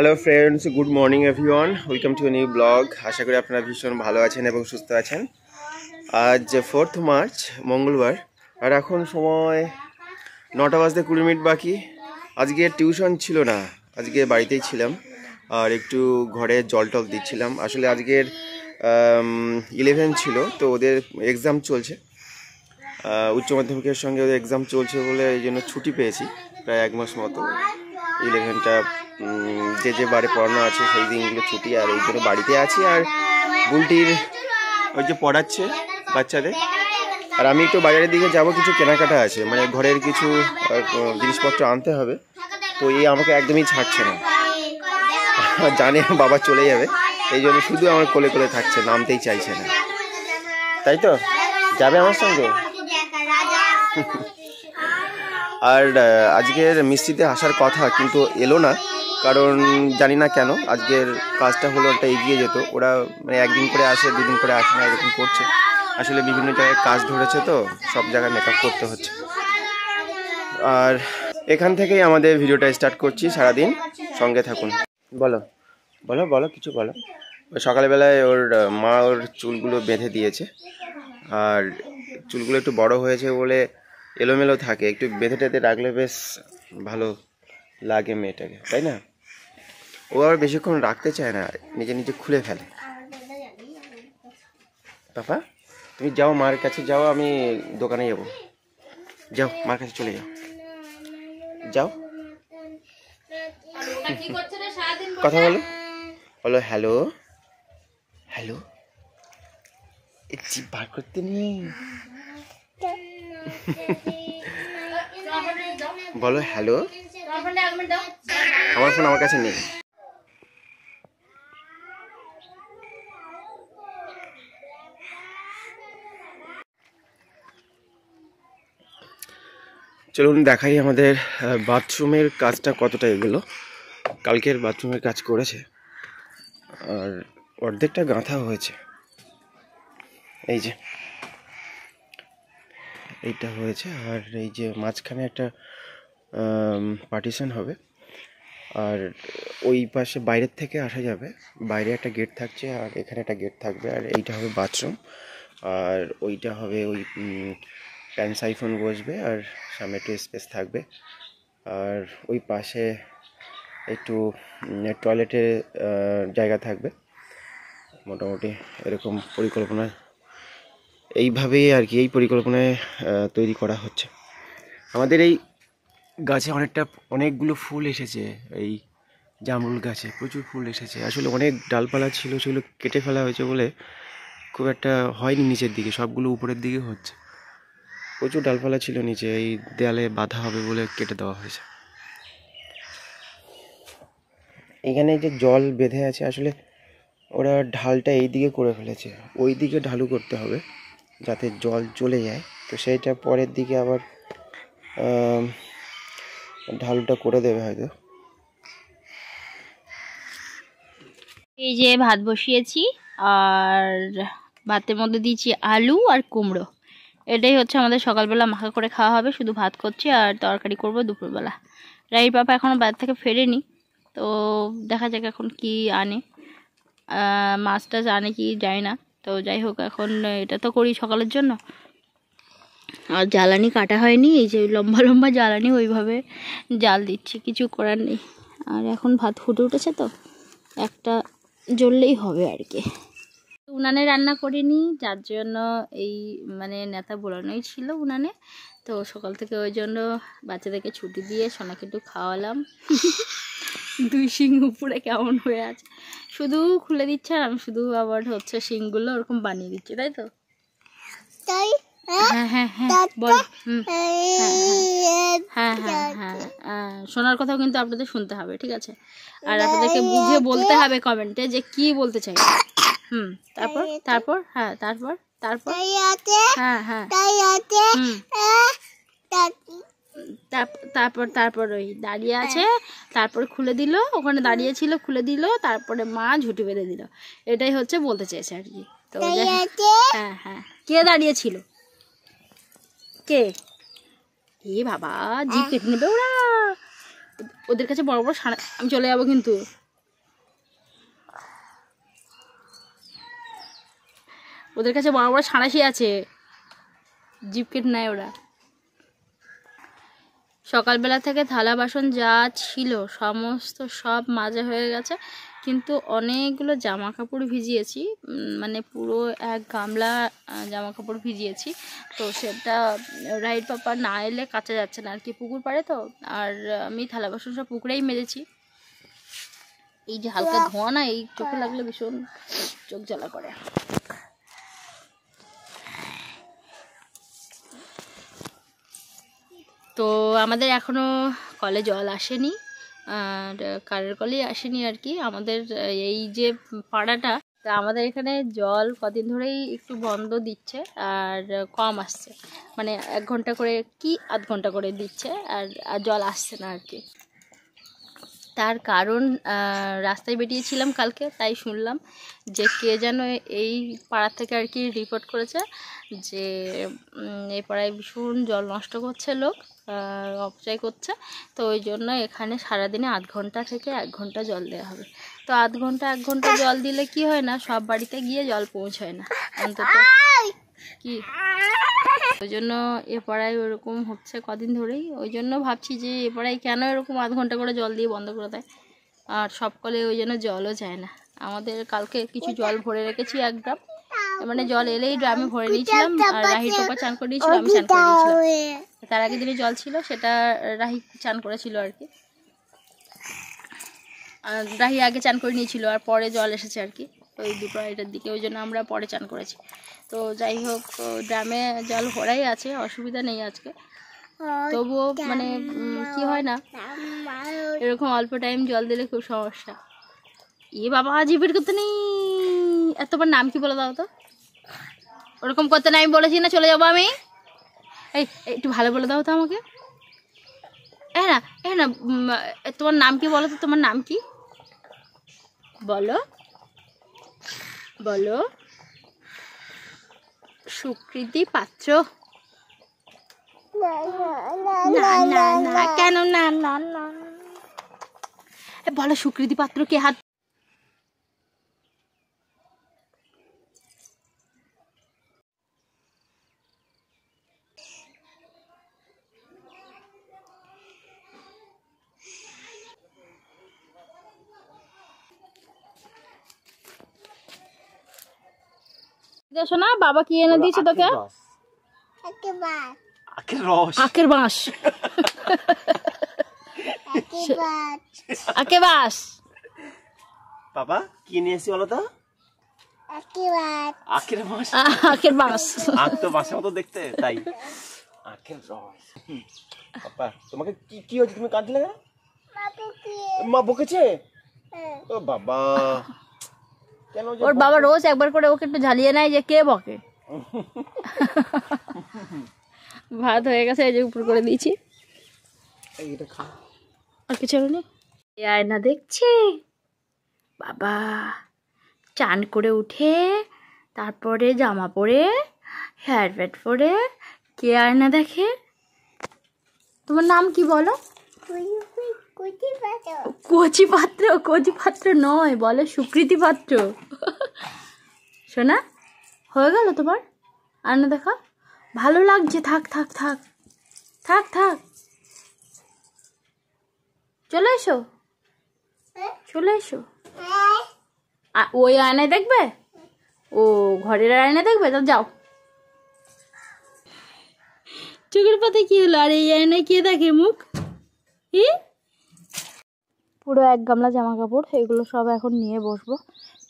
Hello friends, good morning everyone, welcome to a new blog. আশা করি আপনারা ভীষণ ভালো আছেন এবং সুস্থ আছেন। আজ 4th মার্চ মঙ্গলবার, আর এখন সময় 9টা বাজতে 20 মিনিট বাকি। আজকে টিউশন ছিল না, আজকে বাড়িতেই ছিলাম আর একটু ঘরে জল টল দিচ্ছিলাম। আসলে আজকের 11 ছিল, তো ওদের এক্সাম চলছে, উচ্চ মাধ্যমিকের সঙ্গে ওদের এক্সাম চলছে বলে এই জন্য ছুটি পেয়েছি প্রায় 1 মাস মতো। 11টা যে বারে পড়ানো আছে সেই দিনগুলো ছুটি, আর এই জন্য বাড়িতে আছি। আর বুলটির ওই যে পড়াচ্ছে বাচ্চাদের, আর আমি একটু বাজারের দিকে যাব, কিছু কেনাকাটা আছে, মানে ঘরের কিছু জিনিসপত্র আনতে হবে। তো এই আমাকে একদমই ছাড়ছে না, জানে বাবা চলে যাবে, এই জন্য শুধু আমার কোলে কোলে থাকছে, নামতেই চাইছে না। তাই তো যাবে আমার সঙ্গে? আর আজকের মিস্ত্রিতে আসার কথা, কিন্তু এলো না, কারণ জানি না কেন। আজকের কাজটা হলো একটা এগিয়ে যেত, ওরা মানে একদিন করে আসে, দুদিন করে আসে না, এরকম করছে। আসলে বিভিন্ন জায়গায় কাজ ধরেছে, তো সব জায়গায় মেকআপ করতে হচ্ছে। আর এখান থেকেই আমাদের ভিডিওটা স্টার্ট করছি। সারাদিন সঙ্গে থাকুন। বলো বলো বলো কিছু বলো। সকালবেলায় ওর মা ওর চুলগুলো বেঁধে দিয়েছে, আর চুলগুলো একটু বড় হয়েছে বলে এলোমেলো থাকে, একটু বেঁধে টেঁধে রাখলে বেশ ভালো লাগে মেয়েটাকে, তাই না? ও আবার বেশিক্ষণ রাখতে চায় না, নিজে নিজে খুলে ফেলে। পাপা তুমি যাও, মার কাছে যাও, আমি দোকানে যাবো। যাও, মার কাছে চলে যাও, যাও। কথা বলো, বলো হ্যালো হ্যালো। জিভ বার করতে নেই, বলো হ্যালো। আমার ফোন আমার কাছে নেই। চলুন দেখাই আমাদের বাথরুমের কাজটা কতটা এগুলো। কালকের বাথরুমের কাজ করেছে, আর অর্ধেকটা গাঁথা হয়েছে। এই যে এইটা হয়েছে, আর এই যে মাঝখানে একটা পার্টিশন হবে, আর ওই পাশে বাইরের থেকে আসা যাবে, বাইরে একটা গেট থাকছে, আর এখানে একটা গেট থাকবে। আর এইটা হবে বাথরুম, আর ওইটা হবে ওই প্যান সাইফোন বসবে, আর সামনে একটু স্পেস থাকবে। আর ওই পাশে একটু টয়লেটের জায়গা থাকবে। মোটামুটি এরকম পরিকল্পনা, এইভাবেই আর কি, এই পরিকল্পনায় তৈরি করা হচ্ছে। আমাদের এই গাছে অনেকগুলো ফুল এসেছে, এই জামরুল গাছে প্রচুর ফুল এসেছে। আসলে অনেক ডালপালা ছিল, সেগুলো কেটে ফেলা হয়েছে বলে খুব একটা হয়নি নিচের দিকে, সবগুলো উপরের দিকে হচ্ছে। প্রচুর ডালপালা ছিল নিচে, এই দেয়ালে বাঁধা হবে বলে কেটে দেওয়া হয়েছে। এখানে যে জল বেঁধে আছে, আসলে ওরা ঢালটা এই দিকে করে ফেলেছে, ওই দিকে ঢালু করতে হবে যাতে জল চলে যায়। তো সেইটা পরের দিকে আবার ঢালুটা করে দেবে হয়তো। এই যে ভাত বসিয়েছি, আর ভাতের মধ্যে দিয়েছি আলু আর কুমড়ো। এটাই হচ্ছে আমাদের সকালবেলা মাখা করে খাওয়া হবে। শুধু ভাত করছি আর তরকারি করব দুপুরবেলা। রাইর পাপা এখনও বাড়ি থেকে ফেরেনি, তো দেখা যাক এখন কি আনে, মাছ টাছ আনে কি যায় না। তো যাই হোক, এখন এটা তো করি সকালের জন্য। আর জ্বালানি কাটা হয়নি, এই যে লম্বা লম্বা জ্বালানি, ওইভাবে জাল দিচ্ছি, কিছু করার নেই। আর এখন ভাত ফুটে উঠেছে, তো একটা জ্বললেই হবে আর কি। উনানে রান্না করিনি, যার জন্য এই মানে নেতা বোলানোই ছিল উনানে। তো সকাল থেকে ওই জন্য বাচ্চাদেরকে ছুটি দিয়ে সোনাকে একটু খাওয়ালাম। দুই শিং উপরে কেমন হয়ে আছে, শুধু খুলে দিচ্ছে, আর আমি শুধু আবার হচ্ছে শিংগুলো ওরকম বানিয়ে দিচ্ছি, তাই তো? তাই হ্যাঁ হ্যাঁ হ্যাঁ বল। হ্যাঁ হ্যাঁ হ্যাঁ শোনার কথাও কিন্তু আপনাদের শুনতে হবে, ঠিক আছে? আর আপনাদেরকে বুঝে বলতে হবে কমেন্টে যে কি বলতে চাই। তারপর তারপর হ্যাঁ তারপর তারপর হ্যাঁ হ্যাঁ তারপর তারপর ওই দাঁড়িয়ে আছে, তারপর খুলে দিল, ওখানে দাঁড়িয়ে ছিল, খুলে দিল, তারপরে মা ঝুঁটি বেঁধে দিল। এটাই হচ্ছে বলতে চেয়েছে আর কি। তো হ্যাঁ হ্যাঁ, কে দাঁড়িয়ে ছিল? কে? এ বাবা, জিভ কেটে নেবে ওরা, ওদের কাছে বড় বড় সারা। আমি চলে যাবো কিন্তু। ওদের কাছে বড় বড় সাঁড়াশি আছে, জিপ কেটে নেয় ওরা। সকালবেলা থেকে থালা বাসন যা ছিল সমস্ত সব মাজা হয়ে গেছে, কিন্তু অনেকগুলো জামা কাপড় ভিজিয়েছি, মানে পুরো এক গামলা জামা কাপড় ভিজিয়েছি। তো সেটা রাইট পাপা না এলে কাচা যাচ্ছে না আর কি, পুকুর পাড়ে তো। আর আমি থালা বাসন সব পুকুরেই মেজেছি। এই যে হালকা ধোঁয়া না, এই চোখে লাগলে ভীষণ চোখ জ্বালা করে। তো আমাদের এখনো কলে জল আসেনি, আর কারের কলেই আসেনি আর কি। আমাদের এই যে পাড়াটা, তা আমাদের এখানে জল কদিন ধরেই একটু বন্ধ দিচ্ছে আর কম আসছে, মানে 1 ঘন্টা করে কি আধ ঘন্টা করে দিচ্ছে, আর জল আসছে না আর কি। তার কারণ রাস্তায় বেরিয়েছিলাম কালকে, তাই শুনলাম যে কে যেন এই পাড়া থেকে আর কি রিপোর্ট করেছে যে এই পাড়ায় ভীষণ জল নষ্ট করছে লোক, অপচয় করছে। তো ওই জন্য এখানে সারাদিনে আধ ঘন্টা থেকে 1 ঘন্টা জল দেওয়া হবে। তো আধ ঘন্টা 1 ঘন্টা জল দিলে কি হয় না, সব বাড়িতে গিয়ে জল পৌঁছায় না অন্তত কি। ওই জন্য এ পাড়ায় ওরকম হচ্ছে কদিন ধরেই। ওই জন্য ভাবছি যে এ পাড়ায় কেন এরকম আধ ঘন্টা করে জল দিয়ে বন্ধ করে দেয়, আর সব কলে ওই জন্য জলও যায় না। আমাদের কালকে কিছু জল ভরে রেখেছি 1 ড্রাম, মানে জল এলেই ড্রামে ভরে নিয়েছিলাম। আর রাহির পাপা চান করে নিয়েছিল, আমি চান করে নিয়েছিলাম। তার আগের দিনে জল ছিল, সেটা রাহি চান করেছিল আর কি। রাহি আগে চান করে নিয়েছিল, আর পরে জল এসেছে আর কি ওই 2-2:30টার দিকে, ওই জন্য আমরা পরে চান করেছি। তো যাই হোক, ড্রামে জল ভরাই আছে, অসুবিধা নেই আজকে। তবুও মানে কি হয় না, এরকম অল্প টাইম জল দিলে খুব সমস্যা। বাবা জিপের করতে নেই, তোমার নাম কি বলে দাও তো? ওরকম করতে নাই, আমি বলেছি না চলে যাবো আমি। এই একটু ভালো বলে দাও তো আমাকে। না তোমার নাম কি বলো তো, তোমার নাম কি বলো বলো? সুকৃতি পাত্র। না কেন না না না বলো সুকৃতি পাত্র কে? হাত দেখো না, বাবা কি এনে দিয়েছে তোকে? আখের বাঁশ। আখের বাঁশ। বাবা কি নিয়েছি বলো তো? আখের বাঁশ। আখের বাঁশ। আখ তো বাঁশের মতো দেখতে, তাই আখের রস। বাবা তোমাকে কি কি হয়েছে, তুমি কাঁদলে না? মা বকেছে? ও বাবা, ওর বাবা রোজ একবার করে ওকে একটু ঝালিয়ে নেয় যে কে বকে। ভাত হয়ে গেছে, এই যে উপর করে দিয়েছি, আর কিছু নেই। আয়না দেখছে বাবা, চান করে উঠে তারপরে জামা পরে হেয়ার ব্যান্ড পরে কে আয়না দেখে? তোমার নাম কি বলো? কচি পাত্র। কচি পাত্র নয়, বলে সুকৃতি পাত্র। শোনা হয়ে গেল তোমার আয়না দেখা? ভালো লাগছে? থাক থাক থাক থাক থাক, চলে এসো চলে এসো। ওই আয়নায় দেখবে? ও ঘরের আয়নায় দেখবে? তো যাও। চোখের পাতে কি হলো? আর এই আয়নায় কে দেখে মুখ? পুরো 1 গামলা জামা কাপড়, এগুলো সব এখন নিয়ে বসবো।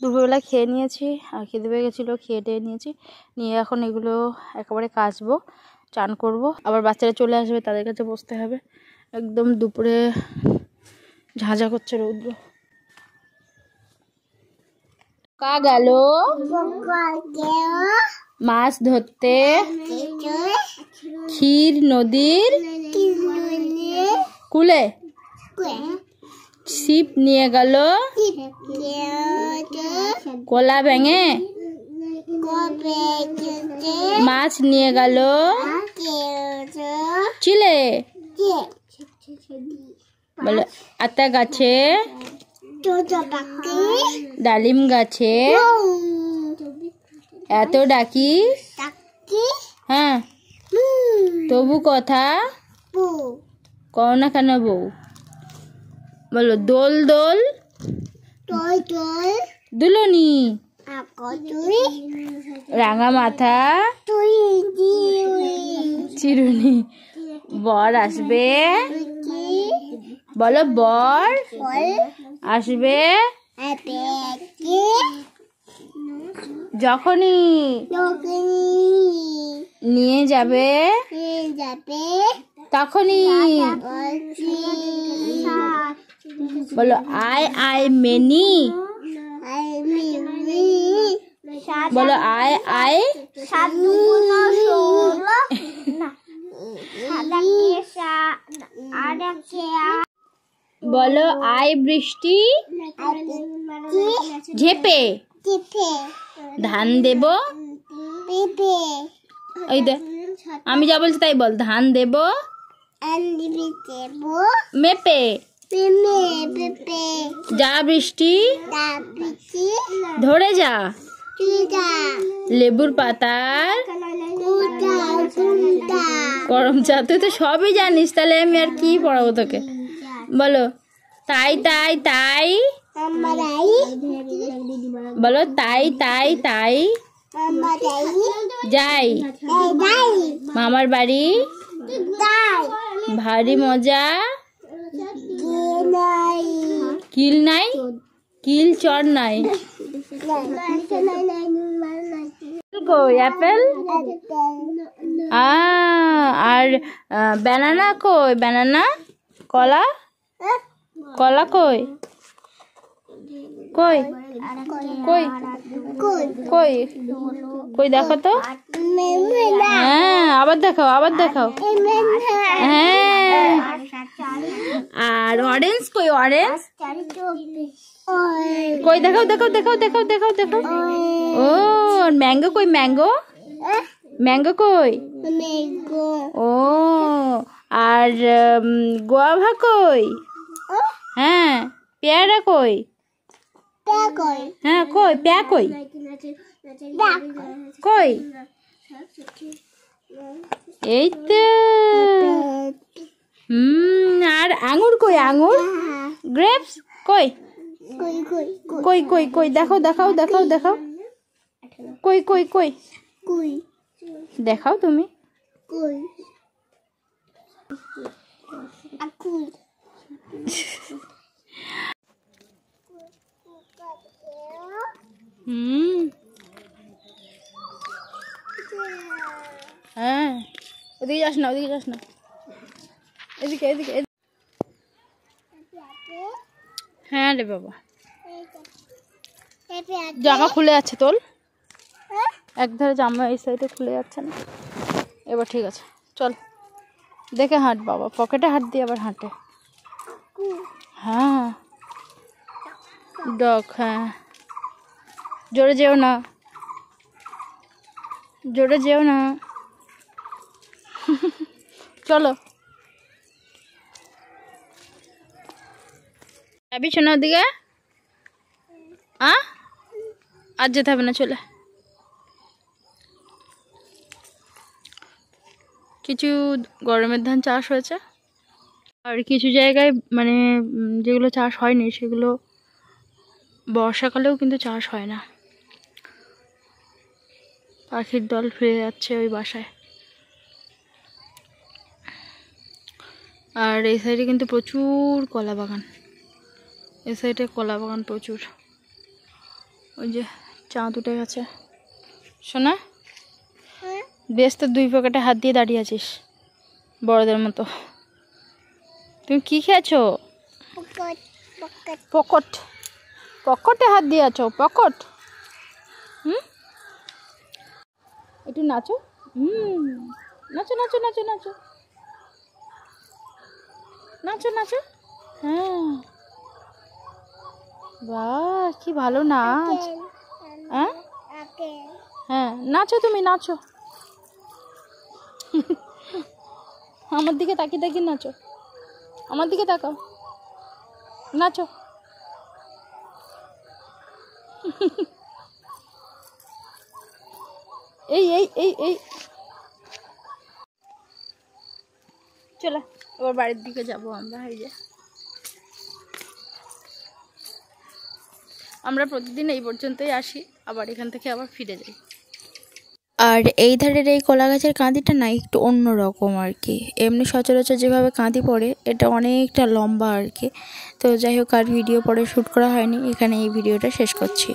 দুপুরবেলা খেয়ে নিয়েছি, আর খিদে পেয়ে গেছিলো, খেয়ে টেয়ে নিয়েছি, নিয়ে এখন এগুলো একেবারে কাচবো, চান করব। আবার বাচ্চারা চলে আসবে, তাদের কাছে বসতে হবে। একদম দুপুরে ঝাঁঝা করছে রৌদ্র। কা গেল মাছ ধরতে ক্ষীর নদীর কূলে, ছিপ নিয়ে গেল কলা ভেঙে, মাছ নিয়ে গেল চিলে, বলে আতা গাছে ডালিম গাছে এত ডাকি হ্যাঁ তবু কথা কও না কেন বউ? বলো দোল দোল দুলনি, রাঙা মাথা চিরুনি, বর আসবে, বলো বর আসবে যখনই নিয়ে যাবে তখনই। বলো আই আই মেনি, বলো আই আই বলো আই বৃষ্টি ঝেপে ধান দেব। ওই দে আমি যা বলছি তাই বল, ধান দেব মেপে, যা বৃষ্টি ধরে যা, লেবুর পাতার গরম চা। তুই তো সবই জানিস, তাহলে আমি আর কি পড়াবো তোকে? বলো তাই তাই তাই, বলো তাই তাই তাই যাই মামার বাড়ি, ভারী মজা কিল নাই, কিল চর নাই। কই অ্যাপেল আর ব্যানানা কই? ব্যানানা কলা, কলা কই? কই কই কই কই দেখো তো। হ্যাঁ আবার দেখাও, আবার দেখাও। হ্যাঁ আর অরেঞ্জ কই? অরেঞ্জ কই? দেখাও দেখাও দেখাও দেখাও দেখাও দেখাও। ও ম্যাঙ্গো কই? ম্যাঙ্গো, ম্যাঙ্গো কই? ও আর গোয়াভা কই? হ্যাঁ পেয়ারা কই? হ্যাঁ কই পেয়া কই? কই? এই তো। আর আঙ্গুর কই? আঙ্গুর গ্রেপস কই? কই কই কই দেখাও দেখাও দেখাও দেখাও। কই কই কই দেখাও তুমি। হ্যাঁ ওদিকে যাস না, ওদিকে যাস না, এদিকে এদিকে। হ্যাঁ রে বাবা, জামা খুলে যাচ্ছে তোর, একধারে জামা এই সাইডে খুলে যাচ্ছে না। এবার ঠিক আছে চল, দেখে হাঁট বাবা, পকেটে হাত দিয়ে আবার হাঁটে। হ্যাঁ ডগ, হ্যাঁ জোরে যেও না, জোরে যেও না। চলো যাবি শোনা ওদিকে? আজ যেতে হবে না, চলে। কিছু গরমের ধান চাষ হয়েছে, আর কিছু জায়গায় মানে যেগুলো চাষ হয়নি সেগুলো বর্ষাকালেও কিন্তু চাষ হয় না। পাখির দল ফিরে যাচ্ছে ওই বাসায়। আর এই সাইডে কিন্তু প্রচুর কলা বাগান, এই সাইডে কলা বাগান প্রচুর। ওই যে চাঁদ উঠে গেছে। শোনা বেশ, তো 2 পকেটে হাত দিয়ে দাঁড়িয়ে আছিস বড়দের মতো। তুমি কি খেয়েছো? পকট, পকেটে হাত দিয়ে আছো, পকট। একটু নাচো, নাচো নাচো নাচো নাচো নাচো নাচো। হ্যাঁ বাহ কি ভালো নাচ। হ্যাঁ হ্যাঁ নাচো, তুমি নাচো। আমার দিকে তাকিয়ে তাকিয়ে নাচো, আমার দিকে তাকাও, নাচো। এই এই এই এই চলো এবার বাড়ির দিকে যাব আমরা। এই যে আমরা প্রতিদিন এই পর্যন্তই আসি, আবার এখান থেকে আবার ফিরে যাই। আর এই ধারের এই কলা গাছের কাঁদিটা না একটু অন্য রকম আর কি, এমনি সচরাচর যেভাবে কাঁদি পড়ে এটা অনেকটা লম্বা আর কি। তো যাই হোক, আর ভিডিও পরে শ্যুট করা হয়নি, এখানে এই ভিডিওটা শেষ করছি।